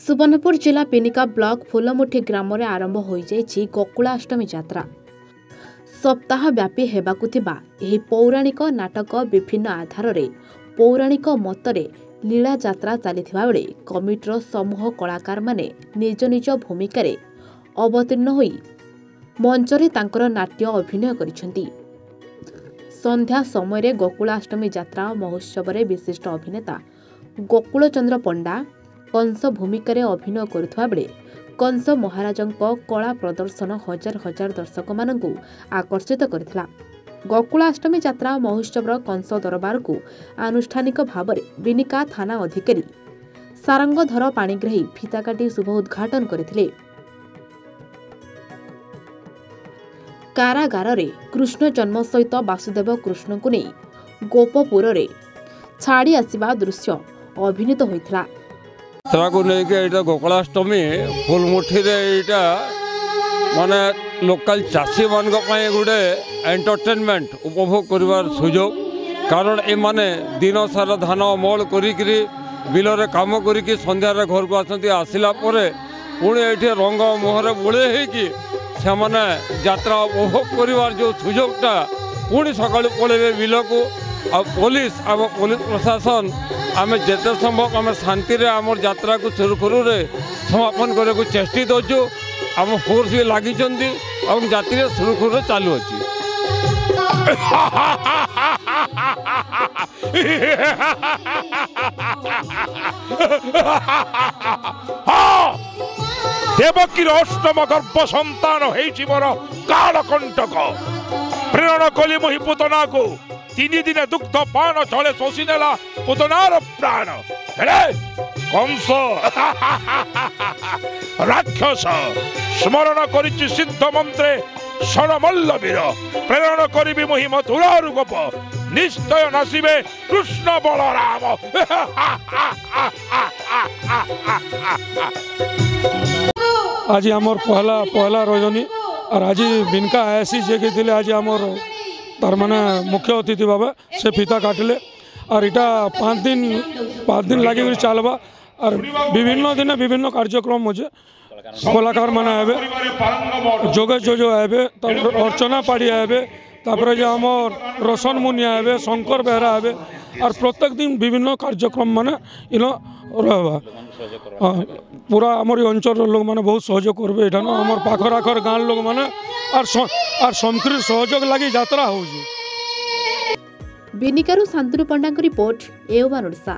सुवर्णपुर जिला पिनिका ब्लॉक फूलमुठी ग्राम में आरंभ हो गोकुलाष्टमी यात्रा सप्ताह व्यापी हेबाकुथिबा एही पौराणिक नाटक विभिन्न आधार रे पौराणिक मतरे लीला यात्रा चलिथिबा बेले कमिटर समूह कलाकार माने निज निज भूमिका रे अवतीर्ण होई मंचरे तांकर नाट्य अभिनय करिसेंती। संध्या समय गोकुलाष्टमी यात्रा महोत्सव रे विशिष्ट अभिनेता गोकुलचंद्र पंडा कंस भूमिका रे अभिनय करुवा बेले कंस महाराजंक कला प्रदर्शन हजार हजार दर्शक मानकु आकर्षित करथिला। गोकुलाष्टमी यात्रा महोत्सव कंस दरबार को आनुष्ठानिक भाव में बिनिका थाना अधिकारी सारंगधर पाणिग्राही फिता काटी शुभ उद्घाटन करथिले। कारागार रे कृष्ण जन्म सहित वासुदेव कृष्ण को नहीं गोपपुर रे छाड़ी आसिबा दृश्य अभिनीत होइथिला। को लेकिन गोकुलाष्टमी फूलमुठी माने लोकल चाषी मान गोटे एंटरटेनमेंट उपभोग कर सुजोग कारण ए माने दिन सारा धान अमल करी बिलरे काम करी संध्यार घर को आसला पुणी ये रंग मुहर बोले से माने यात्रा उपभोग कर जो सुजोगटा पुणी सका पलैबे बिल को आ पुलिस आम पुलिस प्रशासन आम जिते संभव आम शांति आम यात्रा को सुरखुरु समापन करने को चेष्टित अच्छु आम फोर्स भी लगी यात्रा सुरखुरु चालू अच्छी। देवकीर अष्टम गर्भ संतान हो कालकंटक प्रेरण कली मुहि पुतना को 3 दिन दुग्ध पान चले शोषी नेला पुतनार प्राण कंस राक्षस स्मरण करिछि सिद्ध मंत्रे षणमल्लवीर प्रेरण करी मुहि मथुरार गोप निश्चय नासिबे कृष्ण बलराम। आज आमर पहला रजनी और आज बिनका ऐसी जे थे आज आमर तार माने मुख्य अतिथि बाबा से फीता काटिले और इटा 5 दिन लगे चलवा और विभिन्न दिन विभिन्न कार्यक्रम होचे कलाकार माने आबे जोगेश जो आबे अर्चना पाड़ी आबे तापर जे हमर रोशन मुनिया आबे शंकर बेहरा आबे और प्रत्येक दिन विभिन्न कार्यक्रम माने इनो रहबा पूरा आमर अंचल लोग माने बहुत सहयोग करबे एठा न हमर पाखर आखर गाँव लोग माने और समकृत सहयोग लगी यात्रा हो। बिनिकारु शांतनु पंडा रिपोर्ट एओवान ओडिशा।